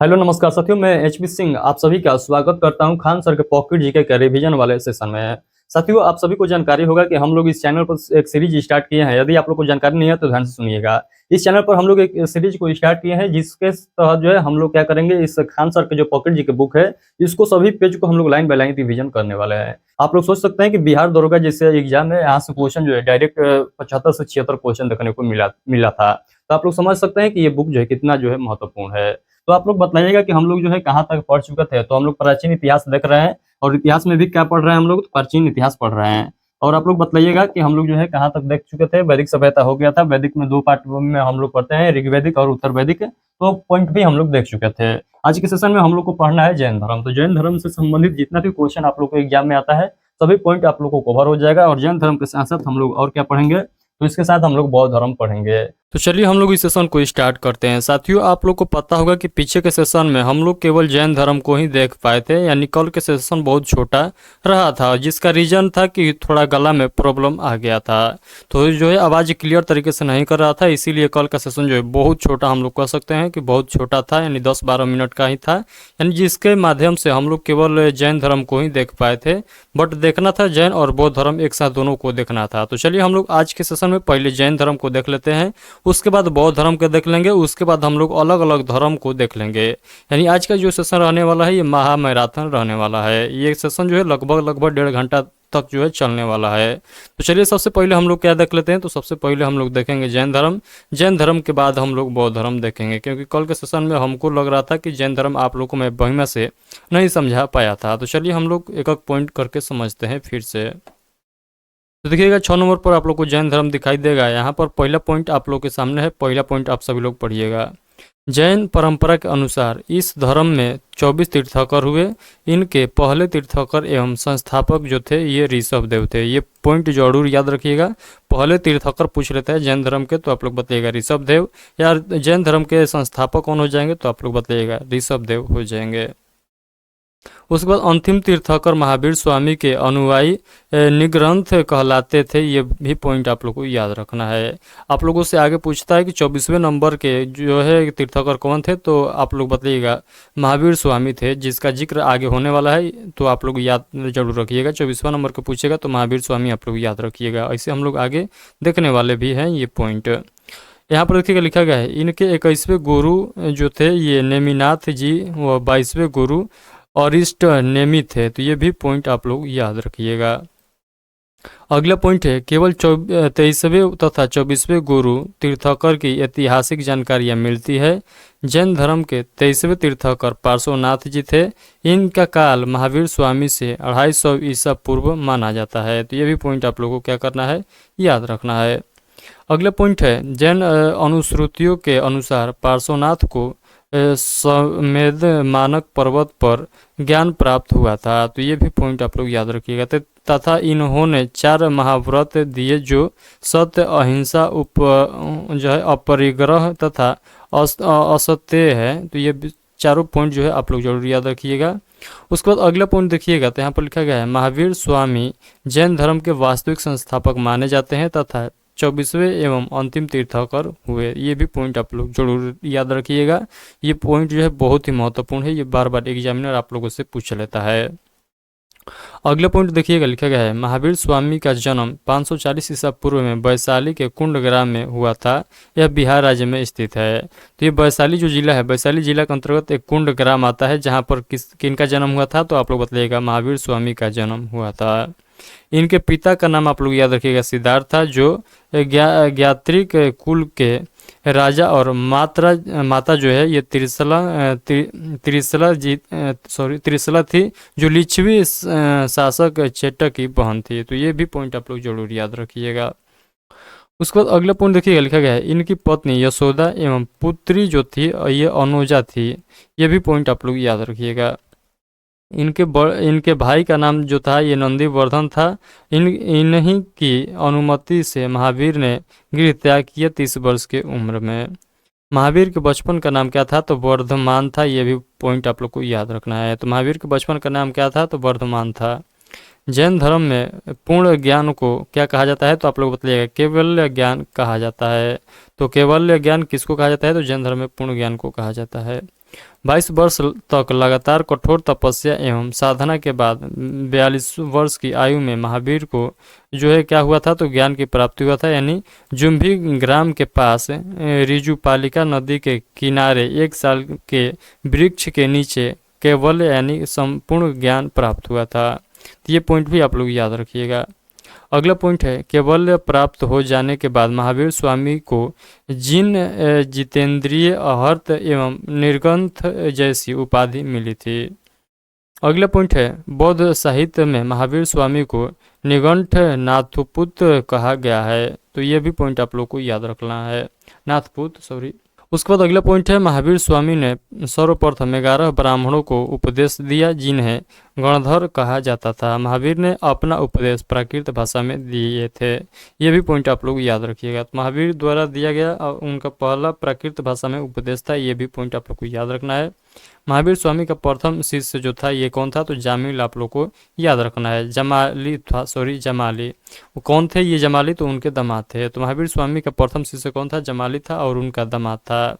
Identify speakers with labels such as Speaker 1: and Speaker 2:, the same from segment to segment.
Speaker 1: Hello नमस्कार साथियों, मैं एचपी सिंह आप सभी का स्वागत करता हूं खान सर के पॉकेट जीके के रिवीजन वाले सेशन में। साथियों, आप सभी को जानकारी होगा कि हम लोग इस चैनल पर एक सीरीज स्टार्ट किए हैं। यदि आप लोग को जानकारी नहीं है तो ध्यान से सुनिएगा। इस चैनल पर हम लोग एक सीरीज को स्टार्ट किए हैं जिसके तहत जो है हम लोग क्या करेंगे, इस खान सर के जो पॉकेट जीके बुक है इसको सभी पेज को हम लोग लाइन बाय लाइन रिवीजन करने वाले हैं। आप लोग सोच सकते हैं कि बिहार दरोगा जैसे एग्जाम है, यहाँ से क्वेश्चन जो है डायरेक्ट 75 से 76 क्वेश्चन देखने को मिला था। तो आप लोग समझ सकते हैं कि ये बुक जो है कितना जो है महत्वपूर्ण है। तो आप लोग बताइएगा कि हम लोग जो है कहाँ तक पढ़ चुके थे। तो हम लोग प्राचीन इतिहास देख रहे हैं और इतिहास में भी क्या पढ़ रहे हैं, हम लोग तो प्राचीन इतिहास पढ़ रहे हैं। और आप लोग बताइएगा कि हम लोग जो है कहाँ तक देख चुके थे। वैदिक सभ्यता हो गया था। वैदिक में 2 पार्ट में हम लोग पढ़ते हैं, ऋग्वैदिक और उत्तर वैदिक। तो पॉइंट भी हम लोग देख चुके थे। आज के सेशन में हम लोग को पढ़ना है जैन धर्म। तो जैन धर्म से संबंधित जितना भी क्वेश्चन आप लोग को एग्जाम में आता है सभी पॉइंट आप लोग को कवर हो जाएगा। और जैन धर्म के साथ साथ हम लोग और क्या पढ़ेंगे, तो इसके साथ हम लोग बौद्ध धर्म पढ़ेंगे। तो चलिए हम लोग इस सेशन को स्टार्ट करते हैं। साथियों, आप लोग को पता होगा कि पीछे के सेशन में हम लोग केवल जैन धर्म को ही देख पाए थे, यानी कल के सेशन बहुत छोटा रहा था, जिसका रीजन था कि थोड़ा गला में प्रॉब्लम आ गया था। तो जो है आवाज़ क्लियर तरीके से नहीं कर रहा था, इसीलिए कल का सेशन जो है बहुत छोटा हम लोग कह सकते हैं कि बहुत छोटा था, यानी 10-12 मिनट का ही था, यानी जिसके माध्यम से हम लोग केवल जैन धर्म को ही देख पाए थे। बट देखना था जैन और बौद्ध धर्म एक साथ दोनों को देखना था। तो चलिए हम लोग आज के सेशन में पहले जैन धर्म को देख लेते हैं, उसके बाद बौद्ध धर्म को देख लेंगे, उसके बाद हम लोग अलग अलग धर्म को देख लेंगे। यानी आज का जो सेशन रहने वाला है ये महा मैराथन रहने वाला है। ये सेशन जो है लगभग 1.5 घंटा तक जो है चलने वाला है। तो चलिए सबसे पहले हम लोग क्या देख लेते हैं। तो सबसे पहले हम लोग देखेंगे जैन धर्म। जैन धर्म के बाद हम लोग बौद्ध धर्म देखेंगे, क्योंकि कल के सेशन में हमको लग रहा था कि जैन धर्म आप लोग को मैं बहिमा से नहीं समझा पाया था। तो चलिए हम लोग एक एक पॉइंट करके समझते हैं फिर से। तो देखिएगा 6 नंबर पर आप लोग को जैन धर्म दिखाई देगा। यहाँ पर पहला पॉइंट आप लोग के सामने है। पहला पॉइंट आप सभी लोग पढ़िएगा। जैन परंपरा के अनुसार इस धर्म में 24 तीर्थंकर हुए। इनके पहले तीर्थंकर एवं संस्थापक जो थे ये ऋषभ देव थे। ये पॉइंट जरूर याद रखिएगा। पहले तीर्थंकर पूछ लेता है जैन धर्म के, तो आप लोग बताइएगा ऋषभ देव। या जैन धर्म के संस्थापक कौन हो जाएंगे, तो आप लोग बताइएगा ऋषभ देव हो जाएंगे। उसके बाद अंतिम तीर्थंकर महावीर स्वामी के अनुयायी निग्रंथ कहलाते थे। ये भी पॉइंट आप लोग को याद रखना है। आप लोगों से आगे पूछता है कि 24वें नंबर के जो है तीर्थंकर कौन थे, तो आप लोग बताइएगा महावीर स्वामी थे, जिसका जिक्र आगे होने वाला है। तो आप लोग याद जरूर रखिएगा। 24वां नंबर को पूछेगा तो महावीर स्वामी आप लोग याद रखिएगा। ऐसे हम लोग आगे देखने वाले भी हैं ये पॉइंट। यहाँ पर देखिएगा लिखा गया है इनके 21वें गुरु जो थे ये नेमिनाथ जी व 22वें गुरु अरिष्ट नेमी थे। तो ये भी पॉइंट आप लोग याद रखिएगा। अगला पॉइंट है केवल 23वें तथा 24वें गुरु तीर्थंकर की ऐतिहासिक जानकारियाँ मिलती है। जैन धर्म के 23वें तीर्थंकर पार्श्वनाथ जी थे। इनका काल महावीर स्वामी से 250 ईसा पूर्व माना जाता है। तो ये भी पॉइंट आप लोगों को क्या करना है, याद रखना है। अगला पॉइंट है जैन अनुश्रुतियों के अनुसार पार्श्वनाथ को समेध मानक पर्वत पर ज्ञान प्राप्त हुआ था। तो ये भी पॉइंट आप लोग याद रखिएगा। तथा इन्होंने 4 महाव्रत दिए जो सत्य, अहिंसा, जो है अपरिग्रह तथा असत्य है। तो ये चारों पॉइंट जो है आप लोग जरूर याद रखिएगा। उसके बाद अगला पॉइंट देखिएगा तो यहाँ पर लिखा गया है महावीर स्वामी जैन धर्म के वास्तविक संस्थापक माने जाते हैं तथा 24वें एवं अंतिम तीर्थंकर हुए। ये भी पॉइंट आप लोग जरूर याद रखिएगा। ये पॉइंट जो है बहुत ही महत्वपूर्ण है। ये बार बार एग्जामिनर आप लोगों से पूछ लेता है। अगला पॉइंट देखिएगा लिखा गया है महावीर स्वामी का जन्म 540 ईसा पूर्व में वैशाली के कुंड ग्राम में हुआ था। यह बिहार राज्य में स्थित है। तो ये वैशाली जो जिला है, वैशाली जिला के अंतर्गत एक कुंड ग्राम आता है, जहाँ पर किनका जन्म हुआ था, तो आप लोग बताइएगा महावीर स्वामी का जन्म हुआ था। इनके पिता का नाम आप लोग याद रखिएगा सिद्धार्थ था, जो ज्ञात्रिक कुल के राजा, और माता जो है ये त्रिशला थी, जो लिच्छवी शासक चेटक की बहन थी। तो ये भी पॉइंट आप लोग जरूर याद रखिएगा। उसके बाद अगला पॉइंट देखिएगा लिखा गया है इनकी पत्नी यशोदा एवं पुत्री जो थी ये अनुजा थी। ये भी पॉइंट आप लोग याद रखिएगा। इनके भाई का नाम जो था ये नंदीवर्धन था। इन्हीं की अनुमति से महावीर ने गृह त्याग किया 30 वर्ष के उम्र में। महावीर के बचपन का नाम क्या था, तो वर्धमान था। ये भी पॉइंट आप लोग को याद रखना है। तो महावीर के बचपन का नाम क्या था, तो वर्धमान था। जैन धर्म में पूर्ण ज्ञान को क्या कहा जाता है, तो आप लोग बताइएगा केवल्य ज्ञान कहा जाता है। तो केवल्य ज्ञान किसको कहा जाता है, तो जैन धर्म में पूर्ण ज्ञान को कहा जाता है। 22 वर्ष तक लगातार कठोर तपस्या एवं साधना के बाद 42 वर्ष की आयु में महावीर को जो है क्या हुआ था, तो ज्ञान की प्राप्ति हुआ था। यानी जुम्भी ग्राम के पास रिजुपालिका नदी के किनारे 1 साल के वृक्ष के नीचे केवल यानी संपूर्ण ज्ञान प्राप्त हुआ था। तो ये पॉइंट भी आप लोग याद रखिएगा। अगला पॉइंट है, केवल्य प्राप्त हो जाने के बाद महावीर स्वामी को जिन जितेंद्रिय अहर्त एवं निर्गंथ जैसी उपाधि मिली थी। अगला पॉइंट है, बौद्ध साहित्य में महावीर स्वामी को निगंठ नाथपुत कहा गया है। तो ये भी पॉइंट आप लोग को याद रखना है, नाथपुत सॉरी। उसके बाद अगला पॉइंट है, महावीर स्वामी ने सर्वप्रथम 11 ब्राह्मणों को उपदेश दिया जिन्हें गणधर कहा जाता था। महावीर ने अपना उपदेश प्राकृत भाषा में दिए थे। ये भी पॉइंट आप लोग याद रखिएगा। तो महावीर द्वारा दिया गया उनका पहला प्राकृत भाषा में उपदेश था। ये भी पॉइंट आप लोग को याद रखना है। महावीर स्वामी का प्रथम शिष्य जो था ये कौन था, तो जामिल आप लोग को याद रखना है। जमाली था, सॉरी जमाली। वो कौन थे ये जमाली, तो उनके दामाद थे। तो महावीर स्वामी का प्रथम शिष्य कौन था, जमाली था और उनका दामाद था।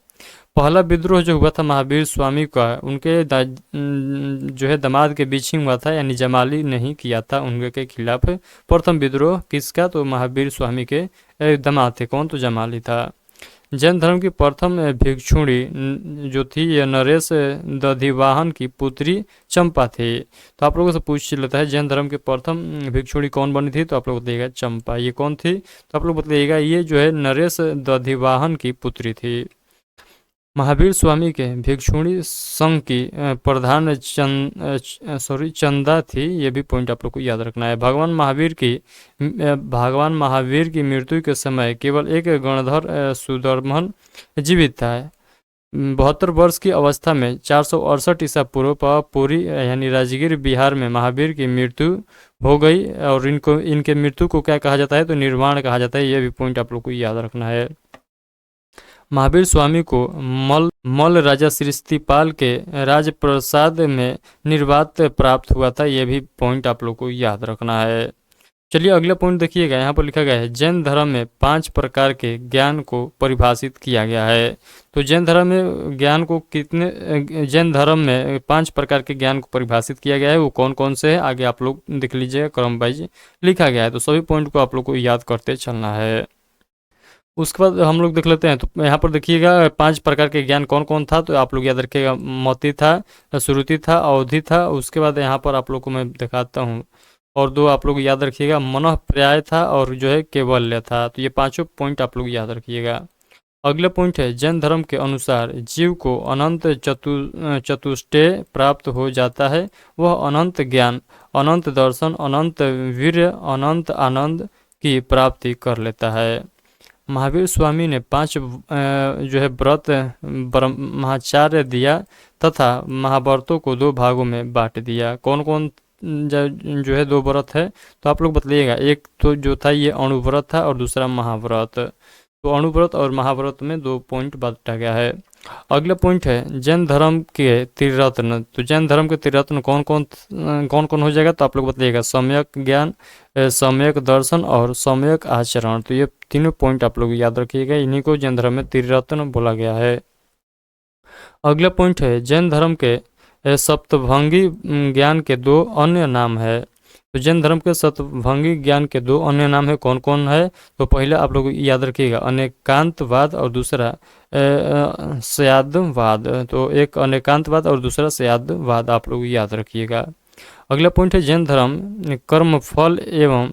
Speaker 1: पहला विद्रोह जो हुआ था महावीर स्वामी का उनके जो है दामाद के बीच ही हुआ था, यानी जमाली नहीं किया था उनके खिलाफ प्रथम विद्रोह। किसका, तो महावीर स्वामी के दामाद थे। कौन, तो जमाली था। जैन धर्म की प्रथम भिक्षुणी जो थी यह नरेश दधिवाहन की पुत्री चंपा थी। तो आप लोगों से पूछ लेता है जैन धर्म के प्रथम भिक्षुणी कौन बनी थी, तो आप लोग बताइएगा चंपा। ये कौन थी, तो आप लोग बताइएगा ये जो है नरेश दधिवाहन की पुत्री थी। महावीर स्वामी के भिक्षुणी संघ की प्रधान चंदा थी। ये भी पॉइंट आप लोग को याद रखना है। भगवान महावीर की मृत्यु के समय केवल एक गणधर सुदर्शन जीवित था। 72 वर्ष की अवस्था में 468 ईसा पूर्व पुरी यानी राजगीर बिहार में महावीर की मृत्यु हो गई। और इनके मृत्यु को क्या कहा जाता है, तो निर्वाण कहा जाता है। ये भी पॉइंट आप लोग को याद रखना है। महावीर स्वामी को मल्ल राजा श्रीस्तिपाल के राजप्रसाद में निर्वात प्राप्त हुआ था। यह भी पॉइंट आप लोग को याद रखना है। चलिए अगला पॉइंट देखिएगा, यहाँ पर लिखा गया है जैन धर्म में 5 प्रकार के ज्ञान को परिभाषित किया गया है। तो जैन धर्म में ज्ञान को जैन धर्म में 5 प्रकार के ज्ञान को परिभाषित किया गया है। वो कौन कौन से है आगे आप लोग देख लीजिएगा, क्रम वाइज लिखा गया है। तो सभी पॉइंट को आप लोग को याद करते चलना है। उसके बाद हम लोग देख लेते हैं। तो यहाँ पर देखिएगा 5 प्रकार के ज्ञान कौन कौन था, तो आप लोग याद रखिएगा मति था, श्रुति था, अवधि था। उसके बाद यहाँ पर आप लोग को मैं दिखाता हूँ और 2 आप लोग याद रखिएगा मनः पर्याय था और जो है केवल्य था। तो ये 5 पॉइंट आप लोग याद रखिएगा। अगला पॉइंट है जैन धर्म के अनुसार जीव को अनंत चतुष्टय प्राप्त हो जाता है। वह अनंत ज्ञान, अनंत दर्शन, अनंत वीर्य, अनंत आनंद की प्राप्ति कर लेता है। महावीर स्वामी ने 5 जो है व्रत ब्रह्मचार्य दिया तथा महाव्रतों को 2 भागों में बांट दिया। कौन कौन जो है 2 व्रत है, तो आप लोग बताइएगा। एक तो जो था ये अणुव्रत था और दूसरा महाव्रत। तो अणुव्रत और महाव्रत में 2 पॉइंट बांटा गया है। अगला पॉइंट है जैन धर्म के त्रिरत्न। तो जैन धर्म के त्रिरत्न कौन कौन हो जाएगा, तो आप लोग बताइएगा सम्यक ज्ञान, सम्यक दर्शन और सम्यक आचरण। तो ये तीनों पॉइंट आप लोग याद रखिएगा। इन्हीं को जैन धर्म में त्रिरत्न बोला गया है। अगला पॉइंट है जैन धर्म के सप्तभंगी ज्ञान के 2 अन्य नाम है। तो जैन धर्म के सप्तभंगी ज्ञान के 2 अन्य नाम है। कौन कौन है, तो पहले आप लोग याद रखिएगा अनेकांतवाद और दूसरा स्याद्वाद। तो एक अनेकांतवाद और दूसरा स्याद्वाद आप लोग याद रखिएगा। अगला पॉइंट है जैन धर्म कर्म फल एवं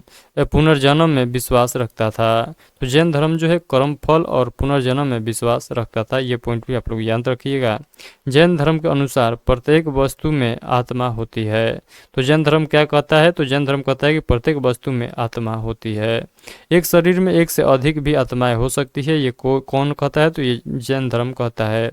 Speaker 1: पुनर्जन्म में विश्वास रखता था। तो जैन धर्म जो है कर्म फल और पुनर्जन्म में विश्वास रखता था। ये पॉइंट भी आप लोग याद रखिएगा। जैन धर्म के अनुसार प्रत्येक वस्तु में आत्मा होती है। तो जैन धर्म क्या कहता है, तो जैन धर्म कहता है कि प्रत्येक वस्तु में आत्मा होती है। एक शरीर में एक से अधिक भी आत्माएं हो सकती है। ये कौन कहता है, तो ये जैन धर्म कहता है।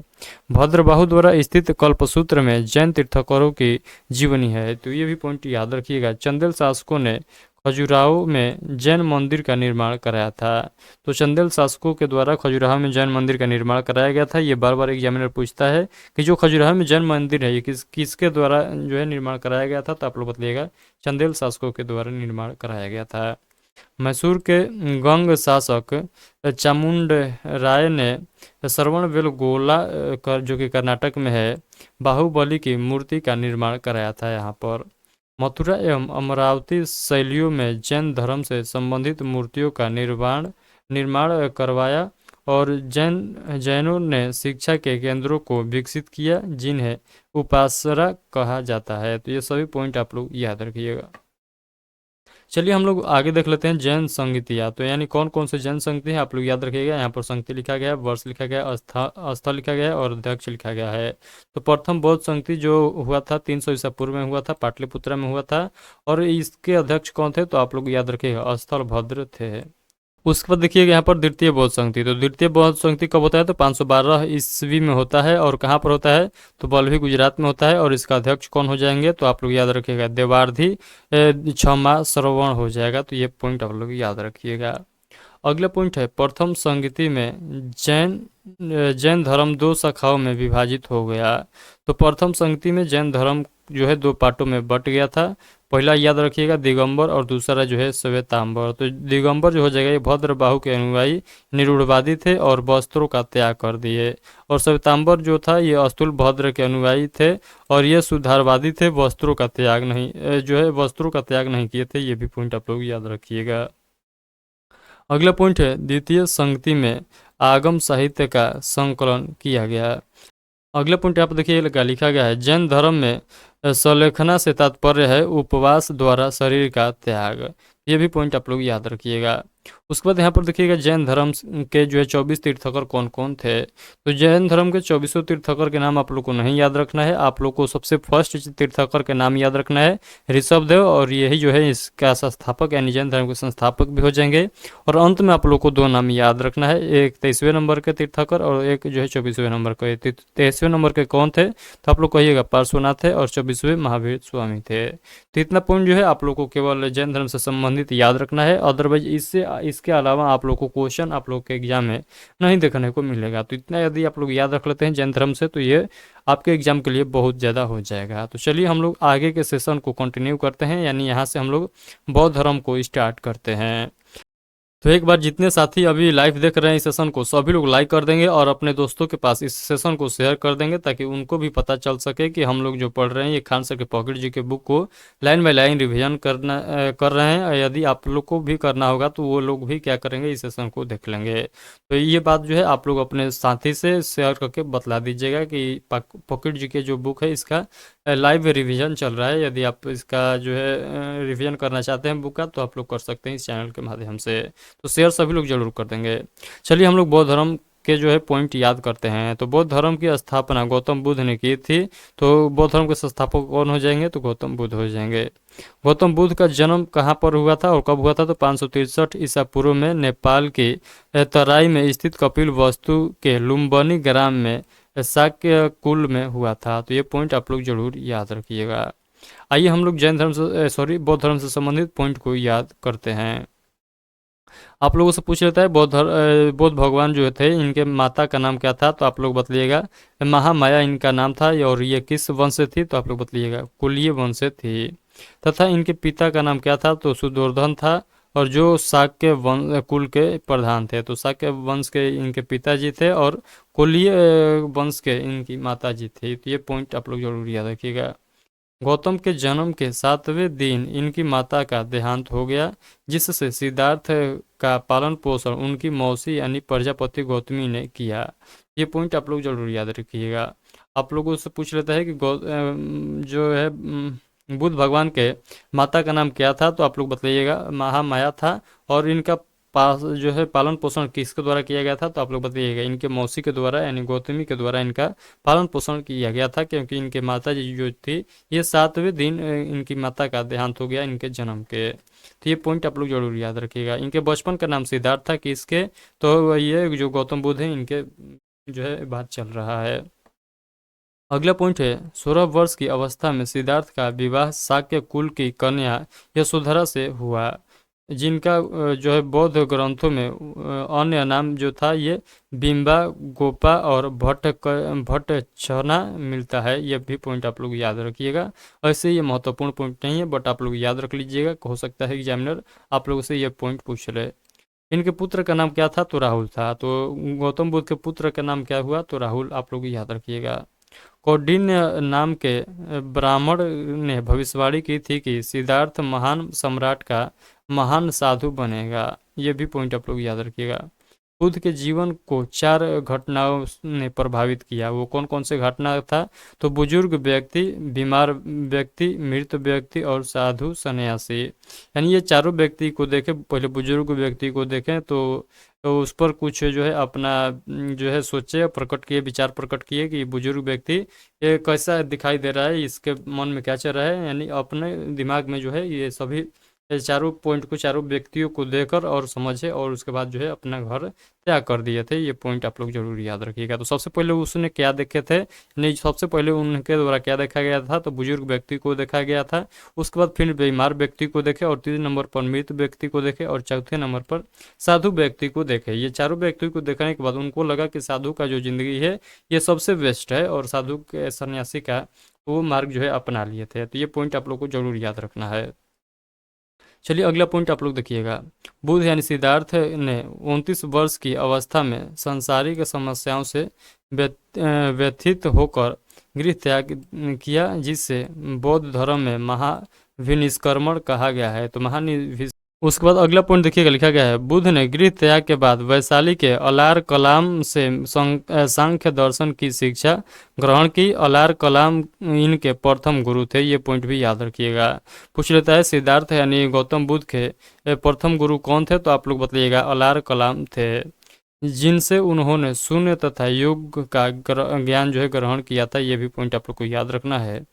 Speaker 1: भद्रबाहु द्वारा स्थित कल्पसूत्र में जैन तीर्थंकरों की जीवनी है। तो ये भी पॉइंट याद रखिएगा। चंदेल शासकों ने खजुराहो में जैन मंदिर का निर्माण कराया था। तो चंदेल शासकों के द्वारा खजुराहो में जैन मंदिर का निर्माण कराया गया था। ये बार बार एग्जामिनर पूछता है कि जो खजुराहो में जैन मंदिर है ये किसके द्वारा जो है निर्माण कराया गया था, तो आप लोग बताइएगा चंदेल शासकों के द्वारा निर्माण कराया गया था। मैसूर के गंग शासक चामुंड राय ने श्रवणबेलगोला जो कि कर्नाटक में है, बाहुबली की मूर्ति का निर्माण कराया था यहाँ पर। मथुरा एवं अमरावती शैलियों में जैन धर्म से संबंधित मूर्तियों का निर्माण निर्माण करवाया और जैनों ने शिक्षा के केंद्रों को विकसित किया, जिन्हें उपासना कहा जाता है। तो ये सभी पॉइंट आप लोग याद रखिएगा। चलिए हम लोग आगे देख लेते हैं जैन संगीतियाँ। तो यानी कौन कौन से जैन संगीति हैं आप लोग याद रखिएगा। यहाँ पर संगति लिखा गया है, वर्ष लिखा गया है, स्थल लिखा गया है और अध्यक्ष लिखा गया है। तो प्रथम बौद्ध संगति जो हुआ था 300 ईसा पूर्व में हुआ था, पाटलिपुत्रा में हुआ था। और इसके अध्यक्ष कौन थे तो आप लोग याद रखिएगा, स्थल भद्र थे। उसके बाद देखिएगा यहाँ पर द्वितीय बौद्ध संगति। तो द्वितीय बौद्ध संगति कब होता है तो 512 ईस्वी में होता है। और कहाँ पर होता है तो बल्लभी गुजरात में होता है। और इसका अध्यक्ष कौन हो जाएंगे तो आप लोग याद रखिएगा, देवार्धी क्षमा श्रवण हो जाएगा। तो ये पॉइंट आप लोग याद रखिएगा। अगला पॉइंट है प्रथम संगति में जैन धर्म दो शाखाओं में विभाजित हो गया। तो प्रथम संगति में जैन धर्म जो है दो पार्टों में बट गया था। पहला याद रखिएगा दिगंबर और दूसरा जो है श्वेतांबर। तो दिगंबर जो हो जाएगा ये भद्रबाहु के अनुयायी निरूढ़वादी थे और वस्त्रों का त्याग कर दिए। और श्वेतांबर जो था ये अस्तुल भद्र के अनुयायी थे और ये सुधारवादी थे, वस्त्रों का त्याग नहीं जो है वस्त्रों का त्याग नहीं किए थे। ये भी पॉइंट आप लोग याद रखिएगा। अगला पॉइंट है द्वितीय संगति में आगम साहित्य का संकलन किया गया। अगला पॉइंट यहाँ पर देखिए लिखा गया है जैन धर्म में सलेखना से तात्पर्य है उपवास द्वारा शरीर का त्याग। ये भी पॉइंट आप लोग याद रखिएगा। उसके बाद यहाँ पर देखिएगा जैन धर्म के जो है 24 तीर्थकर कौन कौन थे। तो जैन धर्म के 24 तीर्थकर के नाम आप लोग को नहीं याद रखना है। आप लोग को सबसे फर्स्ट तीर्थकर के नाम याद रखना है ऋषभदेव, और यही जो है इसका संस्थापक यानी जैन धर्म के संस्थापक भी हो जाएंगे। और अंत में आप लोग को दो नाम याद रखना है, एक 23वें नंबर के तीर्थकर और एक जो है 24वें नंबर के। 23वें नंबर के कौन थे तो आप लोग कहिएगा पार्श्वनाथ थे और 24वें महावीर स्वामी थे। तो इतना पॉइंट जो है आप लोग को केवल जैन धर्म से संबंधित याद रखना है। अदरवाइज इसके अलावा आप लोग को क्वेश्चन आप लोग के एग्जाम में नहीं देखने को मिलेगा। तो इतना यदि आप लोग याद रख लेते हैं जैन धर्म से तो ये आपके एग्जाम के लिए बहुत ज़्यादा हो जाएगा। तो चलिए हम लोग आगे के सेशन को कंटिन्यू करते हैं, यानी यहाँ से हम लोग बौद्ध धर्म को स्टार्ट करते हैं। तो एक बार जितने साथी अभी लाइव देख रहे हैं इस सेशन को सभी लोग लाइक कर देंगे और अपने दोस्तों के पास इस सेशन को शेयर कर देंगे, ताकि उनको भी पता चल सके कि हम लोग जो पढ़ रहे हैं ये खान सर के पॉकेट जी के बुक को लाइन बाय लाइन रिवीजन कर रहे हैं। यदि आप लोग को भी करना होगा तो वो लोग भी क्या करेंगे, इस सेशन को देख लेंगे। तो ये बात जो है आप लोग अपने साथी से शेयर करके बतला दीजिएगा कि पॉकेट जी के जो बुक है इसका लाइव रिवीजन चल रहा है। यदि आप इसका जो है रिवीजन करना चाहते हैं बुक का तो आप लोग कर सकते हैं इस चैनल के माध्यम से। तो शेयर सभी लोग जरूर कर देंगे। चलिए हम लोग बौद्ध धर्म के जो है पॉइंट याद करते हैं। तो बौद्ध धर्म की स्थापना गौतम बुद्ध ने की थी। तो बौद्ध धर्म के संस्थापक कौन हो जाएंगे तो गौतम बुद्ध हो जाएंगे। गौतम बुद्ध का जन्म कहाँ पर हुआ था और कब हुआ था तो 563 ईसा पूर्व में नेपाल की तराई में स्थित कपिल वस्तु के लुम्बिनी ग्राम में शाक्य कुल में हुआ था। तो ये पॉइंट आप लोग जरूर याद रखिएगा। आइए हम लोग जैन धर्म से बौद्ध धर्म से संबंधित पॉइंट को याद करते हैं। आप लोगों से पूछ लेता है बौद्ध भगवान जो थे इनके माता का नाम क्या था तो आप लोग बतलिएगा। महामाया इनका नाम था और ये किस वंश से थी तो आप लोग बतलिएगा, कुलीय वंश से थी। तथा इनके पिता का नाम क्या था तो सुदोर्धन था और जो शाक्य कुल के प्रधान थे। तो शाक्य वंश के इनके पिताजी थे और कुलीय वंश के इनकी माता जी थी। तो ये पॉइंट आप लोग जरूर याद रखिएगा। गौतम के जन्म के 7वें दिन इनकी माता का देहांत हो गया, जिससे सिद्धार्थ का पालन पोषण उनकी मौसी यानी प्रजापति गौतमी ने किया। ये पॉइंट आप लोग जरूर याद रखिएगा। आप लोगों से पूछ लेता है कि जो है बुद्ध भगवान के माता का नाम क्या था तो आप लोग बताइएगा, महामाया था। और इनका पास जो है पालन पोषण किसके द्वारा किया गया था तो आप लोग बताइएगा, इनके मौसी के द्वारा यानी गौतमी के द्वारा इनका पालन पोषण किया गया था, क्योंकि इनके माता जी जो थी ये 7वें दिन इनकी माता का देहांत हो गया इनके जन्म के। तो ये पॉइंट आप लोग जरूर याद रखिएगा। इनके बचपन का नाम सिद्धार्थ था किसके तो ये जो गौतम बुद्ध है इनके जो है बात चल रहा है। अगला पॉइंट है 16 वर्ष की अवस्था में सिद्धार्थ का विवाह शाक्य कुल की कन्या यशोधरा से हुआ। जिनका जो है बौद्ध ग्रंथों में अन्य नाम जो था ये बिंबा, गोपा और भट्टछना मिलता है। ये भी पॉइंट आप लोग याद रखिएगा। ऐसे ये महत्वपूर्ण पॉइंट नहीं है, बट आप लोग याद रख लीजिएगा, हो सकता है एग्जामिनर आप लोगों से ये पॉइंट पूछ ले। इनके पुत्र का नाम क्या था? तो राहुल था। तो गौतम बुद्ध के पुत्र का नाम क्या हुआ? तो राहुल आप लोग याद रखिएगा। कौंडिन्य नाम के ब्राह्मण ने भविष्यवाणी की थी कि सिद्धार्थ महान सम्राट का महान साधु बनेगा। ये भी पॉइंट आप लोग याद रखिएगा। बुद्ध के जीवन को 4 घटनाओं ने प्रभावित किया। वो कौन कौन से घटना था? तो बुजुर्ग व्यक्ति, बीमार व्यक्ति, मृत व्यक्ति और साधु सन्यासी। यानी ये चारों व्यक्ति को देखें, पहले बुजुर्ग व्यक्ति को देखें तो उस पर कुछ जो है अपना जो है सोचे, प्रकट किए, विचार प्रकट किए कि बुजुर्ग व्यक्ति ये कैसा दिखाई दे रहा है, इसके मन में क्या चल रहा है। यानी अपने दिमाग में जो है ये सभी ये चारों पॉइंट को, चारों व्यक्तियों को देकर और समझे, और उसके बाद जो है अपना घर त्याग कर दिए थे। ये पॉइंट आप लोग जरूर याद रखिएगा। तो सबसे पहले उसने क्या देखे थे? नहीं, सबसे पहले उनके द्वारा क्या देखा गया था? तो बुजुर्ग व्यक्ति को देखा गया था। उसके बाद फिर बीमार व्यक्ति को देखे, और तीसरे नंबर पर मृत व्यक्ति को देखे, और चौथे नंबर पर साधु व्यक्ति को देखे। ये चारों व्यक्ति को देखने के बाद उनको लगा कि साधु का जो जिंदगी है ये सबसे बेस्ट है, और साधु के सन्यासी का वो मार्ग जो है अपना लिए थे। तो ये पॉइंट आप लोग को जरूर याद रखना है। चलिए अगला पॉइंट आप लोग देखिएगा। बुद्ध यानी सिद्धार्थ ने 29 वर्ष की अवस्था में सांसारिक समस्याओं से व्यथित होकर गृह त्याग किया, जिससे बौद्ध धर्म में महाविनिष्क्रमण कहा गया है। तो उसके बाद अगला पॉइंट देखिएगा, लिखा गया है बुद्ध ने गृह त्याग के बाद वैशाली के अलार कलाम से सांख्य दर्शन की शिक्षा ग्रहण की। अलार कलाम इनके प्रथम गुरु थे। ये पॉइंट भी याद रखिएगा। पूछ लेता है सिद्धार्थ यानी गौतम बुद्ध के प्रथम गुरु कौन थे? तो आप लोग बताइएगा, अलार कलाम थे, जिनसे उन्होंने शून्य तथा योग का ज्ञान जो है ग्रहण किया था। ये भी पॉइंट आप लोग को याद रखना है।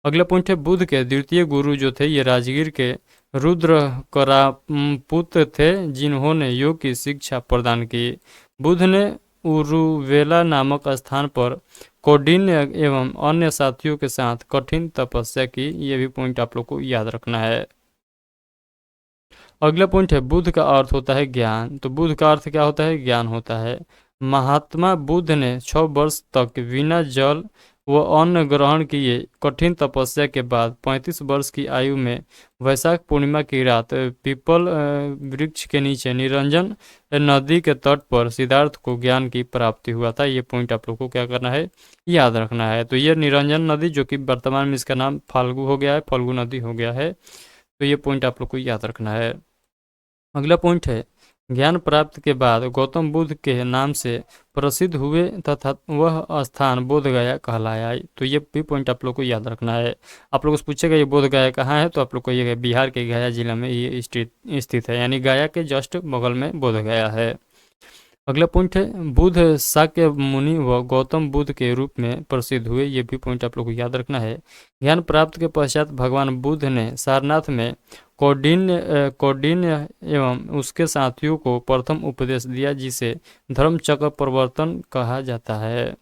Speaker 1: अगला पॉइंट है बुद्ध के द्वितीय गुरु जो थे ये राजगीर के रुद्र करापुत्र थे, जिन्होंने योग की शिक्षा प्रदान की। बुद्ध ने उरुवेला नामक स्थान पर कौंडिन्य एवं अन्य साथियों के साथ कठिन तपस्या की। ये भी पॉइंट आप लोग को याद रखना है। अगला पॉइंट है बुद्ध का अर्थ होता है ज्ञान। तो बुद्ध का अर्थ क्या होता है? ज्ञान होता है। महात्मा बुद्ध ने 6 वर्ष तक बिना जल व अन्न ग्रहण किए कठिन तपस्या के बाद 35 वर्ष की आयु में वैशाख पूर्णिमा की रात पीपल वृक्ष के नीचे निरंजन नदी के तट पर सिद्धार्थ को ज्ञान की प्राप्ति हुआ था। ये पॉइंट आप लोग को क्या करना है? याद रखना है। तो ये निरंजन नदी, जो कि वर्तमान में इसका नाम फाल्गु हो गया है, फाल्गु नदी हो गया है। तो ये पॉइंट आप लोग को याद रखना है। अगला पॉइंट है ज्ञान प्राप्त के बाद गौतम बुद्ध के नाम से प्रसिद्ध हुए तथा वह स्थान बोध गया कहलाया। तो ये भी पॉइंट आप लोग को याद रखना है। आप लोग से पूछेगा ये बोध गया कहाँ है? तो आप लोग को ये बिहार के गया जिला में ये स्थित है, यानी गया के जस्ट बगल में बोध गया है। अगला पॉइंट है बुद्ध शाक्य मुनि व गौतम बुद्ध के रूप में प्रसिद्ध हुए। ये भी पॉइंट आप लोग को याद रखना है। ज्ञान प्राप्त के पश्चात भगवान बुद्ध ने सारनाथ में कौंडिन्य एवं उसके साथियों को प्रथम उपदेश दिया, जिसे धर्म चक्र प्रवर्तन कहा जाता है।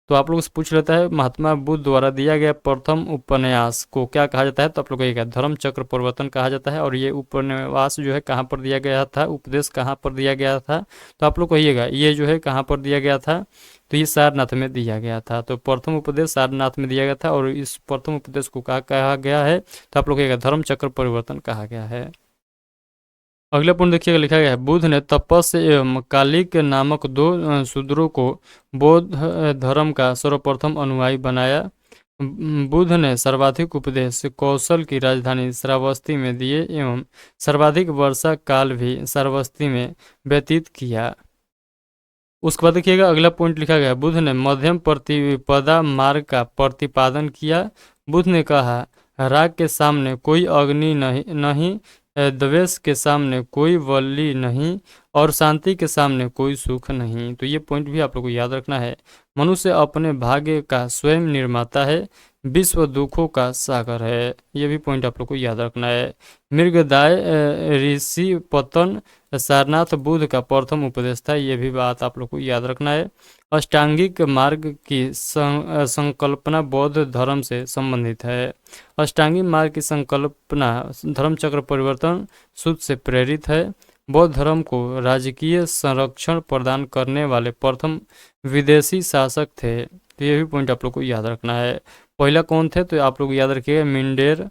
Speaker 1: तो आप लोग से पूछ लेता है महात्मा बुद्ध द्वारा दिया गया प्रथम उपन्यास को क्या कहा जाता है? तो आप लोग कहिएगा धर्म चक्र प्रवर्तन कहा जाता है। और ये उपन्यास जो है कहाँ पर दिया गया था? उपदेश कहाँ पर दिया गया था? तो आप लोग कहिएगा ये जो है कहाँ पर दिया गया था? तो ये सारनाथ में दिया गया था। तो प्रथम उपदेश सारनाथ में दिया गया था, और इस प्रथम उपदेश को क्या कहा गया है? तो आप लोग कहिएगा धर्म चक्र परिवर्तन कहा गया है। अगला पॉइंट देखिएगा, लिखा गया है बुद्ध ने तपस्य एवं कालिक नामक 2 शूद्रों को बौद्ध धर्म का सर्वप्रथम अनुयायी बनाया। बुद्ध ने सर्वाधिक उपदेश कौशल की राजधानी श्रावस्ती में दिए एवं सर्वाधिक वर्षा काल भी श्रावस्ती में व्यतीत किया। उसके बाद देखिएगा अगला पॉइंट लिखा गया बुद्ध ने मध्यम प्रतिपदा मार्ग का प्रतिपादन किया। बुद्ध ने कहा राग के सामने कोई अग्नि नहीं, द्वेष के सामने कोई वल्ली नहीं, और शांति के सामने कोई सुख नहीं। तो ये पॉइंट भी आप लोग को याद रखना है। मनुष्य अपने भाग्य का स्वयं निर्माता है, विश्व दुखों का सागर है। ये भी पॉइंट आप लोग को याद रखना है। मृगदाय ऋषि पतन सारनाथ बुद्ध का प्रथम उपदेश था। ये भी बात आप लोग को याद रखना है। अष्टांगिक मार्ग की संकल्पना बौद्ध धर्म से संबंधित है। अष्टांगिक मार्ग की संकल्पना धर्मचक्र परिवर्तन सूत्र से प्रेरित है। बौद्ध धर्म को राजकीय संरक्षण प्रदान करने वाले प्रथम विदेशी शासक थे। तो ये भी पॉइंट आप लोग को याद रखना है। पहला कौन थे तो आप लोग याद रखिएगा मिंडेर,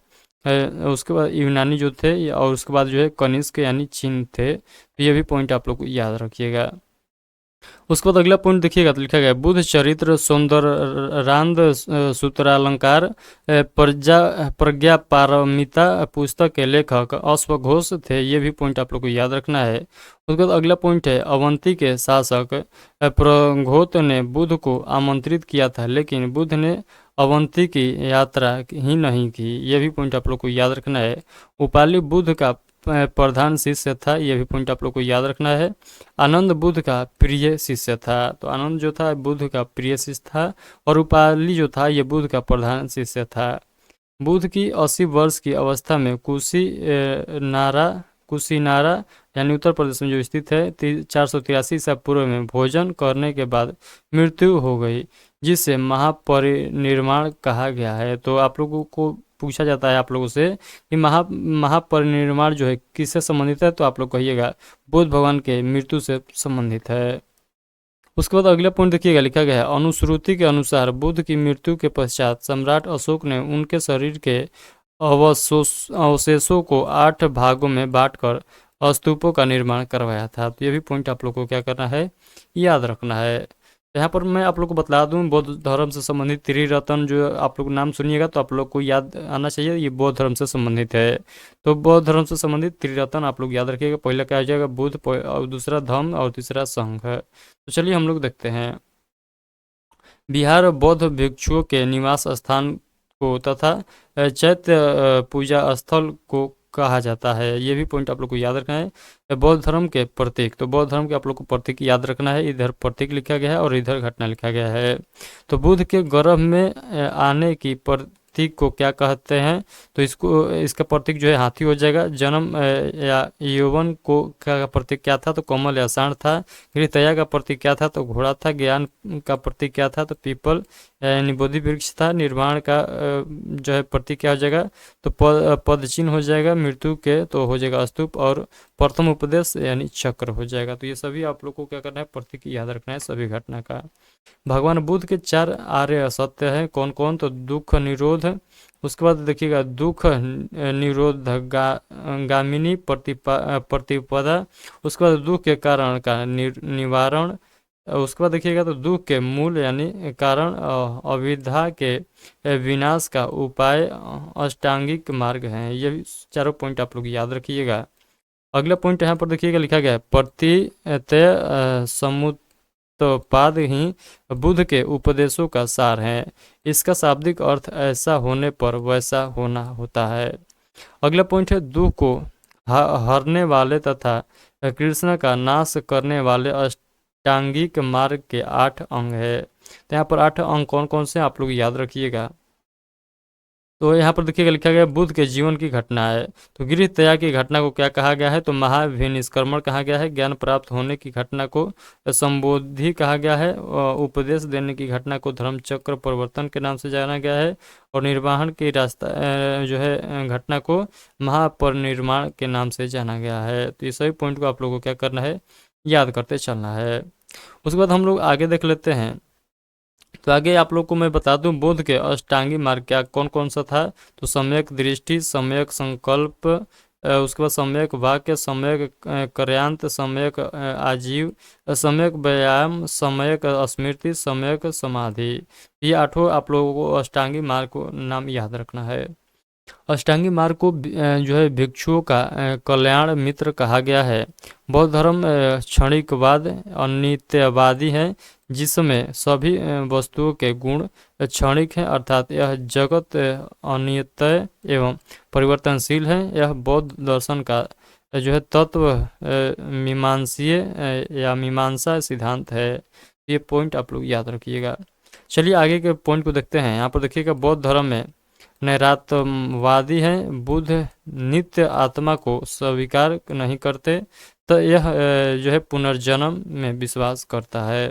Speaker 1: उसके बाद यूनानी जो थे, और उसके बाद जो है कनिष्क यानी चीन थे। तो ये भी पॉइंट आप लोग को याद रखिएगा। उसके बाद अगला पॉइंट देखिएगा तो लिखा गया बुद्ध चरित्र सौंदर्यानंद सूत्रालंकार प्रज्ञा पारमिता पुस्तक के लेखक अश्वघोष थे। ये भी पॉइंट आप लोग को याद रखना है। उसके बाद अगला पॉइंट है अवंती के शासक प्रघोत ने बुद्ध को आमंत्रित किया था, लेकिन बुद्ध ने अवंती की यात्रा ही नहीं की। ये भी पॉइंट आप लोग को याद रखना है। उपाली बुद्ध का प्रधान शिष्य था। ये भी पॉइंट आप लोग को याद रखना है। आनंद बुद्ध का प्रिय शिष्य था। तो आनंद जो था बुद्ध का प्रिय शिष्य था, और उपाली जो था ये बुद्ध का प्रधान शिष्य था। बुद्ध की 80 वर्ष की अवस्था में कुशीनारा यानी उत्तर प्रदेश में जो स्थित है 483 ईसा पूर्व में भोजन करने के बाद मृत्यु हो गई, जिसे महापरिनिर्वाण कहा गया है। तो आप लोगों को पूछा जाता है आप लोगों से कि महापरिनिर्वाण जो है किससे संबंधित है, तो आप लोग कहिएगा बुद्ध भगवान के मृत्यु से संबंधित है। उसके बाद अगला पॉइंट देखिएगा लिखा गया है अनुश्रुति के अनुसार बुद्ध की मृत्यु के पश्चात सम्राट अशोक ने उनके शरीर के अवशेषों को 8 भागों में बांटकर स्तूपों का निर्माण करवाया था। तो ये भी पॉइंट आप लोग को क्या करना है, याद रखना है। यहाँ पर मैं आप लोग को बता दूं बौद्ध धर्म से संबंधित त्रिरत्न जो आप लोग नाम सुनिएगा तो आप लोग को याद आना चाहिए, ये बौद्ध धर्म से संबंधित है। तो बौद्ध धर्म से संबंधित त्रिरत्न आप लोग याद रखिएगा। पहला क्या हो जाएगा बुद्ध, और दूसरा धम्म, और तीसरा संघ। तो चलिए हम लोग देखते हैं। बिहार बौद्ध भिक्षुओं के निवास स्थान को तथा चैत्य पूजा स्थल को कहा जाता है। ये भी पॉइंट आप लोग को याद रखना है। बौद्ध धर्म के प्रतीक, तो बौद्ध धर्म के आप लोग को प्रतीक याद रखना है। इधर प्रतीक लिखा गया है और इधर घटना लिखा गया है। तो बुद्ध के गर्भ में आने की प्रतीक को क्या कहते हैं, तो इसका प्रतीक जो है हाथी हो जाएगा। जन्म या यौवन को का प्रतीक क्या था, तो कमल या सांड था। गृहतया का प्रतीक क्या था, तो घोड़ा था। ज्ञान का प्रतीक क्या था, तो पीपल यानी बोधि वृक्ष था। निर्वाण का जो है प्रतीक क्या हो जाएगा, तो पद चिन्ह हो जाएगा। मृत्यु के तो हो जाएगा स्तूप, और प्रथम उपदेश यानी चक्र हो जाएगा। तो ये सभी आप लोग को क्या करना है, प्रतीक याद रखना है सभी घटना का। भगवान बुद्ध के 4 आर्य सत्य हैं, कौन कौन, तो दुख निरोध, उसके बाद देखिएगा दुख निरोध गामिनी प्रतिपदा, उसके बाद दुख के कारण का निवारण, उसके बाद देखिएगा तो दुख के मूल यानी कारण, अविद्या के विनाश का उपाय अष्टांगिक मार्ग हैं। ये चारों पॉइंट आप लोग याद रखिएगा। अगला पॉइंट यहाँ पर देखिएगा लिखा गया है प्रत्यय समुत्पाद ही बुद्ध के उपदेशों का सार है। इसका शाब्दिक अर्थ ऐसा होने पर वैसा होना होता है। अगला पॉइंट है दुख को हरने वाले तथा कृष्ण का नाश करने वाले अष्टांगिक मार्ग के 8 अंग है। तो यहाँ पर 8 अंग कौन कौन से आप लोग याद रखिएगा। तो यहाँ पर देखिएगा लिखा गया बुद्ध के जीवन की घटना है। तो गृह त्याग की घटना को क्या कहा गया है, तो महाभिनिष्क्रमण कहा गया है। ज्ञान प्राप्त होने की घटना को संबोधि कहा गया है। उपदेश देने की घटना को धर्मचक्र परिवर्तन के नाम से जाना गया है। और निर्वाहन की रास्ता जो है घटना को महापरिनिर्वाण के नाम से जाना गया है। तो ये सभी पॉइंट को आप लोगों को क्या करना है, याद करते चलना है। उसके बाद हम लोग आगे देख लेते हैं। तो आगे आप लोग को मैं बता दूं बुद्ध के अष्टांगी मार्ग क्या कौन कौन सा था, तो सम्यक दृष्टि, सम्यक संकल्प, उसके बाद सम्यक वाक्य, सम्यक कार्यान्त, सम्यक आजीव, सम्यक व्यायाम, सम्यक स्मृति, सम्यक समाधि। ये 8 आप लोगों को अष्टांगी मार्ग को नाम याद रखना है। अष्टांगी मार्ग को जो है भिक्षुओं का कल्याण मित्र कहा गया है। बौद्ध धर्म क्षणिकवाद अनित्यवादी है, जिसमें सभी वस्तुओं के गुण क्षणिक हैं, अर्थात यह जगत अनित्य एवं परिवर्तनशील है। यह बौद्ध दर्शन का जो है तत्व मीमांसीय या मीमांसा सिद्धांत है। ये पॉइंट आप लोग याद रखिएगा। चलिए आगे के पॉइंट को देखते हैं। यहाँ पर देखिएगा बौद्ध धर्म में नैरात्यवादी हैं। बुद्ध नित्य आत्मा को स्वीकार नहीं करते, तो यह जो है पुनर्जन्म में विश्वास करता है।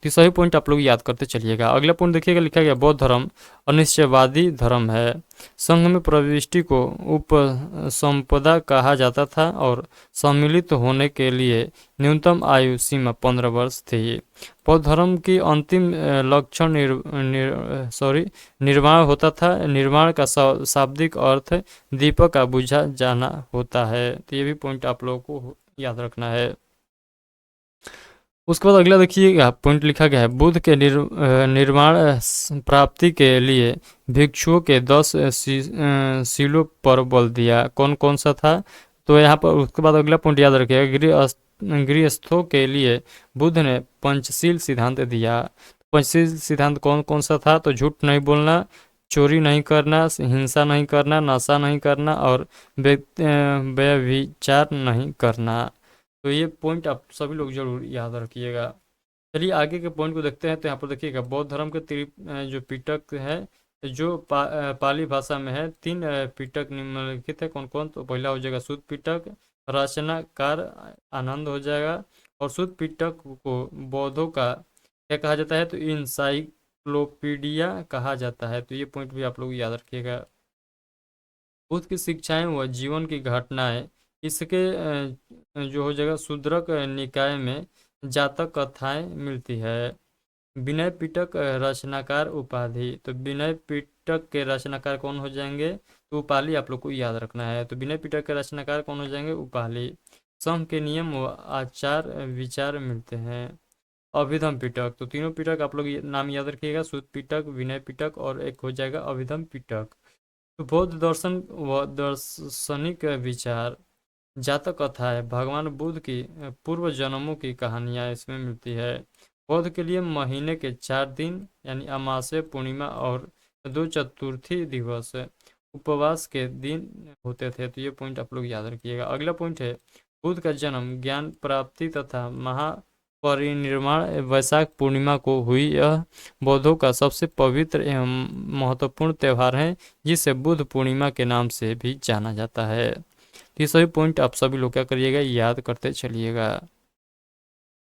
Speaker 1: तो सही पॉइंट आप लोग याद करते चलिएगा। अगला पॉइंट देखिएगा, लिखा गया बौद्ध धर्म अनिश्चयवादी धर्म है। संघ में प्रविष्टि को उपसंपदा कहा जाता था और सम्मिलित होने के लिए न्यूनतम आयु सीमा 15 वर्ष थी। बौद्ध धर्म की अंतिम लक्षण निर्वाण होता था। निर्वाण का शाब्दिक अर्थ दीपक का बुझा जाना होता है। तो ये भी पॉइंट आप लोगों को याद रखना है। उसके बाद अगला देखिएगा पॉइंट लिखा गया है बुद्ध के निर्वाण प्राप्ति के लिए भिक्षुओं के 10 शीलों पर बल दिया। कौन कौन सा था? तो यहाँ पर उसके बाद अगला पॉइंट याद रखिएगा, गृहस्थों के लिए बुद्ध ने पंचशील सिद्धांत दिया। पंचशील सिद्धांत कौन कौन सा था? तो झूठ नहीं बोलना, चोरी नहीं करना, हिंसा नहीं करना, नशा नहीं करना और व्यभिचार नहीं करना। तो ये पॉइंट आप सभी लोग जरूर याद रखिएगा। चलिए आगे के पॉइंट को देखते हैं। तो यहाँ पर देखिएगा बौद्ध धर्म के जो पिटक है, जो पाली भाषा में है, 3 पिटक निम्नलिखित है। कौन कौन? तो पहला हो जाएगा शुद्ध पिटक, रचनाकार आनंद हो जाएगा। और शुद्ध पिटक को बौद्धों का क्या कहा जाता है? तो इंसाइक्लोपीडिया कहा जाता है। तो ये पॉइंट भी आप लोग याद रखिएगा। बुद्ध की शिक्षाएं व जीवन की घटनाएं इसके जो हो जाएगा शूद्रक निकाय में जातक कथाएं मिलती है। विनय पिटक रचनाकार उपाधि, तो विनय पिटक के रचनाकार कौन हो जाएंगे? तो उपाली आप लोग को याद रखना है। तो विनय पिटक के रचनाकार कौन हो जाएंगे? उपाली। संघ के नियम व आचार विचार मिलते हैं। अभिधम पिटक, तो तीनों पिटक आप लोग नाम याद रखिएगा, शुद्ध पिटक, विनय पिटक और एक हो जाएगा अभिधम पिटक। तो बौद्ध दर्शन व दार्शनिक विचार, जातक कथा है, भगवान बुद्ध की पूर्व जन्मों की कहानियाँ इसमें मिलती है। बौद्ध के लिए महीने के 4 दिन यानी अमावस्या, पूर्णिमा और 2 चतुर्थी दिवस उपवास के दिन होते थे। तो ये पॉइंट आप लोग याद रखिएगा। अगला पॉइंट है बुद्ध का जन्म, ज्ञान प्राप्ति तथा महापरिनिर्वाण वैशाख पूर्णिमा को हुई। यह बौद्धों का सबसे पवित्र एवं महत्वपूर्ण त्यौहार है, जिसे बुद्ध पूर्णिमा के नाम से भी जाना जाता है। तो ये सभी पॉइंट आप सभी लोग क्या करिएगा? याद करते चलिएगा।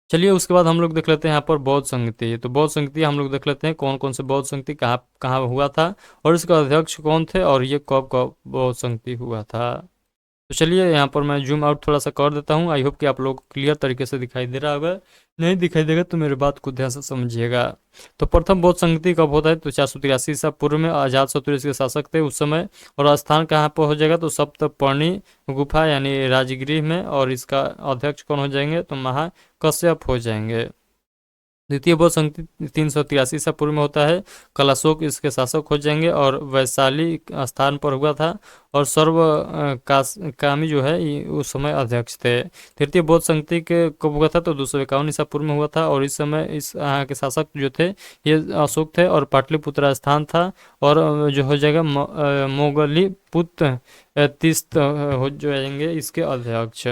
Speaker 1: चलिए उसके बाद हम लोग देख लेते हैं यहाँ पर बौद्ध संगति। तो बौद्ध संगति हम लोग देख लेते हैं कौन कौन से बौद्ध संगति कहाँ कहाँ हुआ था और इसका अध्यक्ष कौन थे और ये कब कब बौद्ध संगति हुआ था। तो चलिए यहाँ पर मैं जूम आउट थोड़ा सा कर देता हूँ। आई होप कि आप लोग क्लियर तरीके से दिखाई दे रहा होगा। नहीं दिखाई देगा तो मेरी बात को ध्यान से समझिएगा। तो प्रथम बौद्ध संगति कब होता है? तो 483 ईसा पूर्व में अजात शत्रु इसके शासक थे उस समय। और स्थान कहाँ पर हो जाएगा? तो सप्तपर्णी गुफा यानी राजगृह में। और इसका अध्यक्ष कौन हो जाएंगे? तो महाकश्यप हो जाएंगे। द्वितीय बौद्ध संगति 383 ईसा पूर्व में होता है। कलाशोक इसके शासक हो जाएंगे और वैशाली स्थान पर हुआ था। और सर्व कामी जो है ये उस समय अध्यक्ष थे। तृतीय बौद्ध संगति के कब हुआ था? तो 251 ईसा पूर्व में हुआ था। और इस समय इस यहाँ के शासक जो थे ये अशोक थे और पाटलिपुत्र स्थान था। और जो हो जाएगा मोगली पुत्र तीस्त हो जाएंगे इसके अध्यक्ष।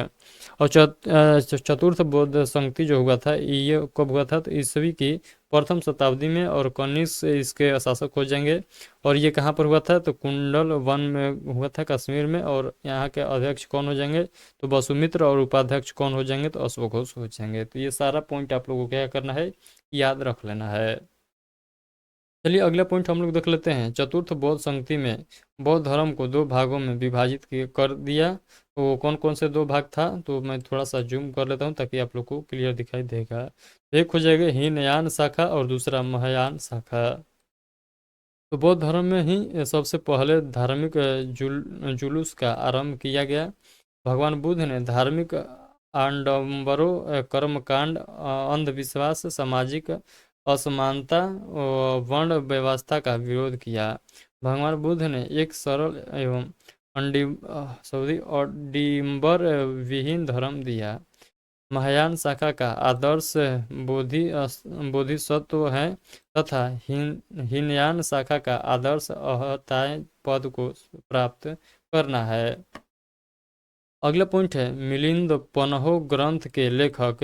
Speaker 1: और चतुर्थ बौद्ध संगति जो हुआ था ये कब हुआ था? तो ईस्वी की प्रथम शताब्दी में। और कनिष्क इसके शासक हो जाएंगे। और ये कहाँ पर हुआ था? तो कुंडल वन में हुआ था, कश्मीर में। और यहाँ के अध्यक्ष कौन हो जाएंगे? तो वसुमित्र। और उपाध्यक्ष कौन हो जाएंगे? तो अश्वघोष हो जाएंगे। तो ये सारा पॉइंट आप लोगों को क्या करना है? याद रख लेना है। चलिए अगला पॉइंट हम लोग देख लेते हैं। चतुर्थ बौद्ध संगति में बौद्ध धर्म को 2 भागों में विभाजित कर दिया। वो कौन कौन से 2 भाग था? तो मैं थोड़ा सा जूम कर लेता हूँ ताकि आप लोग को क्लियर दिखाई देगा। एक हो जाएगा हीनयान शाखा और दूसरा महायान शाखा। तो बौद्ध धर्म में ही सबसे पहले धार्मिक जुलूस का आरंभ किया गया। भगवान बुद्ध ने धार्मिक आडंबरों, कर्मकांड, अंधविश्वास, सामाजिक असमानता और वर्ण व्यवस्था का विरोध किया। भगवान बुद्ध ने एक सरल एवं अडिम्बर विहीन धर्म दिया। महायान शाखा का आदर्श बोधिसत्व है तथा हीनयान शाखा का आदर्श अहताय पद को प्राप्त करना है। अगला पॉइंट है, मिलिंद पनहो ग्रंथ के लेखक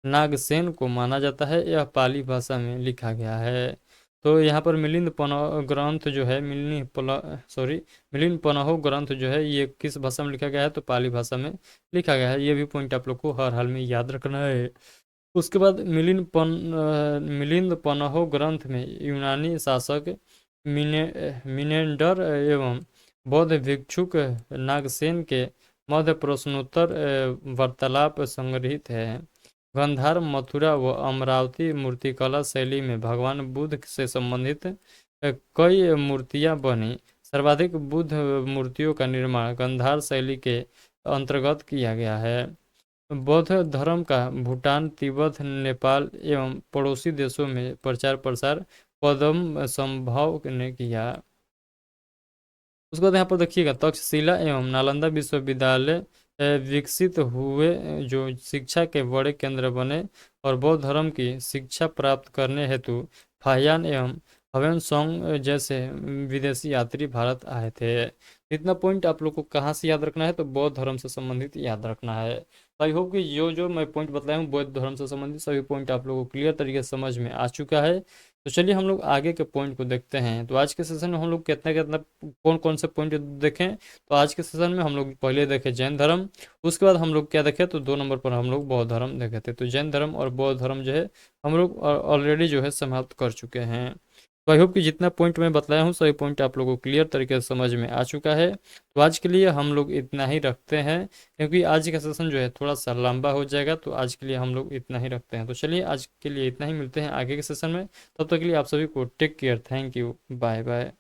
Speaker 1: नागसेन को माना जाता है, यह पाली भाषा में लिखा गया है। तो यहाँ पर मिलिंद पनहो ग्रंथ जो है मिलिंद पनहो ग्रंथ जो है ये किस भाषा में लिखा गया है, तो पाली भाषा में लिखा गया है। ये भी पॉइंट आप लोग को हर हाल में याद रखना है। उसके बाद मिलिंद पनहो ग्रंथ में यूनानी शासक मिनेंडर एवं बौद्ध भिक्षुक नागसेन के मध्य प्रश्नोत्तर वार्तालाप संग्रहित है। गांधार, मथुरा व अमरावती मूर्तिकला शैली में भगवान बुद्ध से संबंधित कई मूर्तियां बनी। सर्वाधिक बुद्ध मूर्तियों का निर्माण गांधार शैली के अंतर्गत किया गया है। बौद्ध धर्म का भूटान, तिब्बत, नेपाल एवं पड़ोसी देशों में प्रचार प्रसार पद्म संभव ने किया। उसके बाद यहाँ पर देखिएगा, तक्षशिला एवं नालंदा विश्वविद्यालय विकसित हुए, जो शिक्षा के बड़े केंद्र बने और बौद्ध धर्म की शिक्षा प्राप्त करने हेतु फाहियान एवं ह्वेनसोंग जैसे विदेशी यात्री भारत आए थे। इतना पॉइंट आप लोग को कहाँ से याद रखना है, तो बौद्ध धर्म से संबंधित याद रखना है। तो आई होप कि जो जो मैं पॉइंट बताया हूँ बौद्ध धर्म से संबंधित सभी पॉइंट आप लोगों को क्लियर तरीके से समझ में आ चुका है। तो चलिए हम लोग आगे के पॉइंट को देखते हैं। तो आज के सेशन में हम लोग कितना कितना कौन कौन से पॉइंट देखें, तो आज के सेशन में हम लोग पहले देखे जैन धर्म, उसके बाद हम लोग क्या देखे, तो 2 नंबर पर हम लोग बौद्ध धर्म देखे थे। तो जैन धर्म और बौद्ध धर्म जो है हम लोग ऑलरेडी जो है समाप्त कर चुके हैं। तो आई होप कि जितना पॉइंट मैं बताया हूँ सभी पॉइंट आप लोगों को क्लियर तरीके से समझ में आ चुका है। तो आज के लिए हम लोग इतना ही रखते हैं, क्योंकि आज का सेशन जो है थोड़ा सा लंबा हो जाएगा। तो आज के लिए हम लोग इतना ही रखते हैं। तो चलिए आज के लिए इतना ही, मिलते हैं आगे के सेशन में। तब तक के लिए आप सभी को take care, thank you, bye bye.